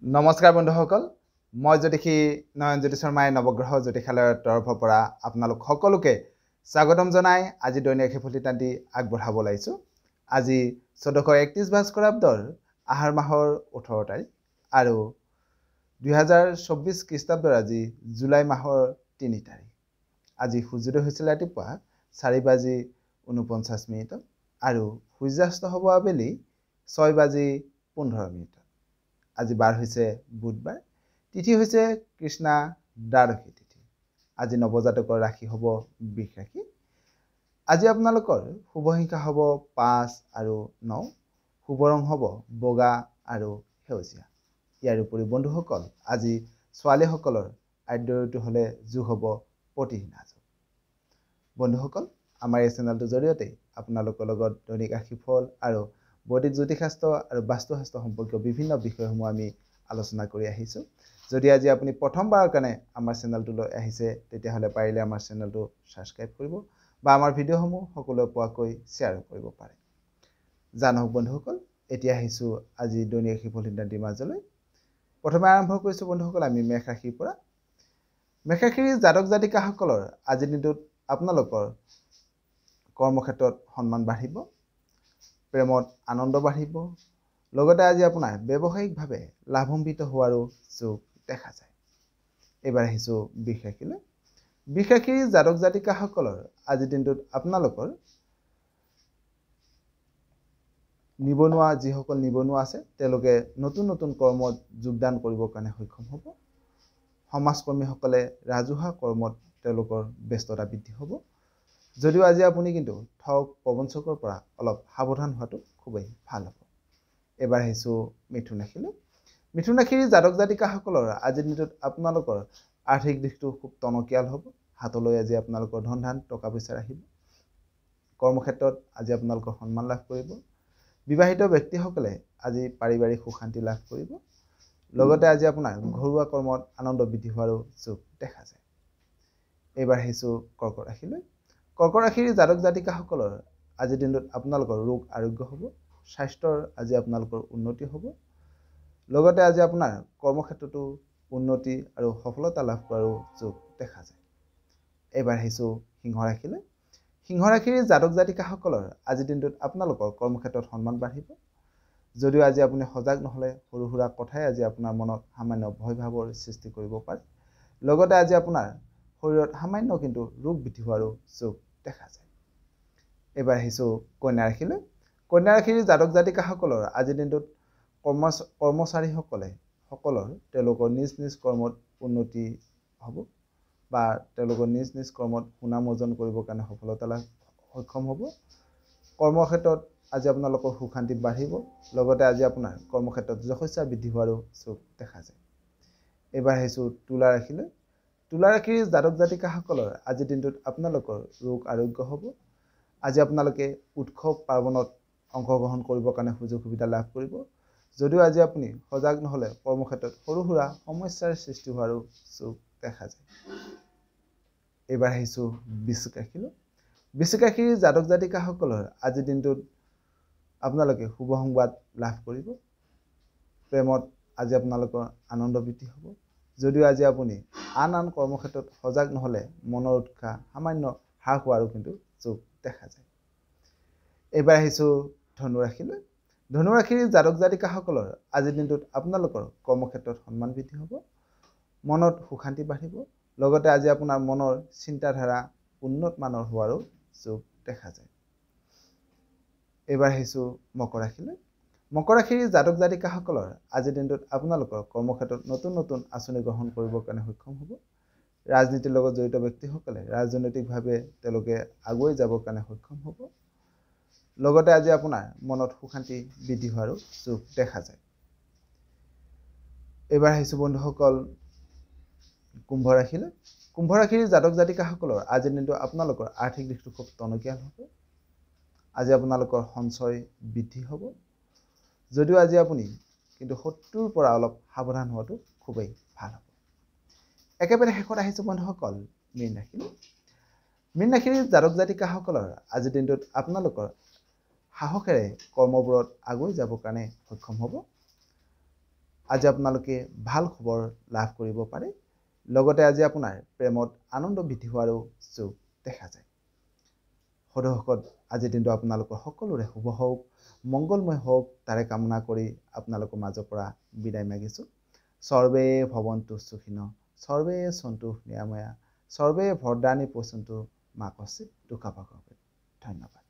নমস্কাৰ বন্ধুসকল মই জ্যোতিষী নয়নজ্যোতি শৰ্মাই নৱগ্ৰহ জ্যোতিষালয়ৰ তৰফৰ পৰা আপোনালোক সকলোকে স্বাগতম জনাই আজি দৈনিক ৰাশিফল আগবঢ়াব ওলাইছো। আজি 1431 ভাস্কৰাব্দৰ আহাৰ মাহৰ 18 তাৰিখ আৰু 2024 খ্ৰীষ্টাব্দৰ আজি জুলাই মাহৰ 3 তাৰিখ। আজি সূৰ্যোদয় হৈছিল ৰাতিপুৱা 4:49 আৰু সূৰ্যাস্ত হ'ব আবেলি 6:15। আজি বাৰ হৈছে বুধবাৰ, তিথি হৈছে কৃষ্ণা দ্বাদশী তিথি। আজি নৱজাতকৰ ৰাশি হ'ব বৃষ ৰাশি। আজি আপোনালোকৰ শুভ সংখ্যা হ'ব 5 আৰু 9, শুভ ৰং হ'ব বগা আৰু সেউজীয়া। ইয়াৰ উপৰি বন্ধুসকল আজি ছোৱালীসকলৰ আদ্য ঋতু হ'লে যোগ হ'ব প্ৰতিদিনা যোগ। বন্ধুসকল আমাৰ এই চেনেলটোৰ জৰিয়তে আপোনালোকৰ লগত দৈনিক ৰাশিফল আৰু বৈদিক জ্যোতিষশাস্ত্ৰ আৰু বাস্তুশাস্ত্ৰ সম্পৰ্কীয় বিভিন্ন বিষয়সমূহ আমি আলোচনা কৰি আহিছোঁ। যদি আজি আপুনি প্ৰথমবাৰৰ কাৰণে আমাৰ চেনেলটোলৈ আহিছে তেতিয়াহ'লে পাৰিলে আমাৰ চেনেলটো ছাবস্ক্ৰাইব কৰিব বা আমাৰ ভিডিঅ'সমূহ সকলোৱে পোৱাকৈ শ্বেয়াৰো কৰিব পাৰে। জানক বন্ধুসকল, এতিয়া আহিছোঁ আজি দৈনিক ৰাশিফল সিদ্ধান্তৰ মাজলৈ। প্ৰথমে আৰম্ভ কৰিছোঁ বন্ধুসকল আমি মেষ ৰাশিৰ পৰা। মেষ ৰাশিৰ জাতক জাতিকাসকলৰ আজিৰ দিনটোত আপোনালোকৰ কৰ্মক্ষেত্ৰত সন্মান বাঢ়িব, প্ৰেমত আনন্দ বাঢ়িব, লগতে আজি আপোনাৰ ব্যৱসায়িকভাৱে লাভান্বিত হোৱাৰো যোগ দেখা যায়। এইবাৰ আহিছোঁ বৃষ ৰাশিলৈ। বৃষ ৰাশিৰ জাতক জাতিকাসকলৰ আজিৰ দিনটোত আপোনালোকৰ নিবনুৱা যিসকল নিবনুৱা আছে তেওঁলোকে নতুন নতুন কৰ্মত যোগদান কৰিবৰ কাৰণে সক্ষম হ'ব। সমাজকৰ্মীসকলে ৰাজহুৱা কৰ্মত তেওঁলোকৰ ব্যস্ততা বৃদ্ধি হ'ব। যদিও আজি আপুনি কিন্তু ঠগ প্ৰবঞ্চকৰ পৰা অলপ সাৱধান হোৱাটো খুবেই ভাল হ'ব। এবাৰ আহিছোঁ মিথুন ৰাশিলৈ। মিথুন ৰাশিৰ জাতক জাতিকাসকলৰ আজিৰ দিনটোত আপোনালোকৰ আৰ্থিক দিশটো খুব টনকিয়াল হ'ব। হাতলৈ আজি আপোনালোকৰ ধন ধান টকা পইচা আহিব। কৰ্মক্ষেত্ৰত আজি আপোনালোকৰ সন্মান লাভ কৰিব। বিবাহিত ব্যক্তিসকলে আজি পাৰিবাৰিক সুখ শান্তি লাভ কৰিব। লগতে আজি আপোনাৰ ঘৰুৱা কৰ্মত আনন্দ বৃদ্ধি হোৱাৰো যোগ দেখা যায়। এইবাৰ আহিছোঁ কৰ্কট ৰাশিলৈ। কৰ্কট ৰাশিৰ জাতক জাতিকাসকলৰ আজিৰ দিনটোত আপোনালোকৰ ৰোগ আৰোগ্য হ'ব। স্বাস্থ্যৰ আজি আপোনালোকৰ উন্নতি হ'ব। লগতে আজি আপোনাৰ কৰ্মক্ষেত্ৰতো উন্নতি আৰু সফলতা লাভ কৰাৰো যোগ দেখা যায়। এইবাৰ আহিছোঁ সিংহ ৰাশিলৈ। সিংহ ৰাশিৰ জাতক জাতিকাসকলৰ আজিৰ দিনটোত আপোনালোকৰ কৰ্মক্ষেত্ৰত সন্মান বাঢ়িব। যদিও আজি আপুনি সজাগ নহ'লে সৰু সুৰা কথাই আজি আপোনাৰ মনত সামান্য ভয় ভাৱৰ সৃষ্টি কৰিব পাৰে। লগতে আজি আপোনাৰ শৰীৰত সামান্য কিন্তু ৰোগ বৃদ্ধি হোৱাৰো যোগ দেখা যায়। এইবাৰ আহিছোঁ কন্যা ৰাশিলৈ। কন্যা ৰাশিৰ জাতক জাতিকাসকলৰ আজিৰ দিনটোত কৰ্মচাৰীসকলে তেওঁলোকৰ নিজ নিজ কৰ্মত উন্নতি হ'ব বা তেওঁলোকৰ নিজ নিজ কৰ্মত সুনাম অৰ্জন কৰিবৰ কাৰণে সফলতা লাভ সক্ষম হ'ব। কৰ্মক্ষেত্ৰত আজি আপোনালোকৰ সুখ শান্তি বাঢ়িব। লগতে আজি আপোনাৰ কৰ্মক্ষেত্ৰত যশস্যা বৃদ্ধি হোৱাৰো যোগ দেখা যায়। এইবাৰ আহিছোঁ তুলা ৰাশিলৈ। তুলা ৰাশিৰ জাতক জাতিকাসকলৰ আজিৰ দিনটোত আপোনালোকৰ ৰোগ আৰোগ্য হ'ব। আজি আপোনালোকে উৎসৱ পাৰ্বণত অংশগ্ৰহণ কৰিবৰ কাৰণে সুযোগ সুবিধা লাভ কৰিব। যদিও আজি আপুনি সজাগ নহ'লে কৰ্মক্ষেত্ৰত সৰু সুৰা সমস্যাৰ সৃষ্টি হোৱাৰো যোগ দেখা যায়। এইবাৰ আহিছোঁ বৃশ্চিক ৰাশিলৈ। বৃশ্চিক ৰাশিৰ জাতক জাতিকাসকলৰ আজিৰ দিনটোত আপোনালোকে শুভ সংবাদ লাভ কৰিব। প্ৰেমত আজি আপোনালোকৰ আনন্দ বৃদ্ধি হ'ব। যদিও আজি আপুনি আন কৰ্মক্ষেত্ৰত সজাগ নহ'লে মনৰ উৎসাহ সামান্য হ্ৰাস হোৱাৰো কিন্তু যোগ দেখা যায়। এইবাৰ আহিছোঁ ধনু ৰাশিলৈ। ধনু ৰাশিৰ জাতক জাতিকাসকলৰ আজিৰ দিনটোত আপোনালোকৰ কৰ্মক্ষেত্ৰত সন্মান বৃদ্ধি হ'ব। মনত সুখ শান্তি বাঢ়িব। লগতে আজি আপোনাৰ মনৰ চিন্তাধাৰা উন্নত মানৰ হোৱাৰো যোগ দেখা যায়। এইবাৰ আহিছোঁ মকৰ ৰাশিলৈ। মকৰ ৰাশিৰ জাতক জাতিকাসকলৰ আজিৰ দিনটোত আপোনালোকৰ কৰ্মক্ষেত্ৰত নতুন নতুন আঁচনি গ্ৰহণ কৰিবৰ কাৰণে সক্ষম হ'ব। ৰাজনীতিৰ লগত জড়িত ব্যক্তিসকলে ৰাজনৈতিকভাৱে তেওঁলোকে আগুৱাই যাবৰ কাৰণে সক্ষম হ'ব। লগতে আজি আপোনাৰ মনত সুখ শান্তি বৃদ্ধি হোৱাৰো যোগ দেখা যায়। এইবাৰ আহিছোঁ বন্ধুসকল কুম্ভ ৰাশিলৈ। কুম্ভ ৰাশিৰ জাতক জাতিকাসকলৰ আজিৰ দিনটো আপোনালোকৰ আৰ্থিক দিশটো খুব টনকিয়াল হ'ব। আজি আপোনালোকৰ সঞ্চয় বৃদ্ধি হ'ব। যদিও আজি আপুনি কিন্তু শত্ৰুৰ পৰা অলপ সাৱধান হোৱাটো খুবেই ভাল হ'ব। একেবাৰে শেষত আহিছোঁ বন্ধুসকল মীন ৰাশিলৈ। মীন ৰাশিৰ জাতক জাতিকাসকলৰ আজিৰ দিনটোত আপোনালোকৰ সাহসেৰে কৰ্মবোৰত আগুৱাই যাবৰ কাৰণে সক্ষম হ'ব। আজি আপোনালোকে ভাল খবৰ লাভ কৰিব পাৰে লগতে আজি আপোনাৰ প্ৰেমত আনন্দ বৃদ্ধি হোৱাৰো যোগ দেখা যায় সদস্যসকল আজিৰ দিনটো আপোনালোকৰ সকলোৰে শুভ হওক মংগলময় হওক তাৰে কামনা কৰি আপোনালোকৰ মাজৰ পৰা বিদায় মাগিছোঁ সৰ্বে ভৱন্তু সুখিনঃ সৰ্বে সন্তু নিৰাময়া সৰ্বে ভদ্ৰাণি পশ্যন্তু মা কশ্চিৎ দুঃখভাগ্ ভৱেৎ ধন্যবাদ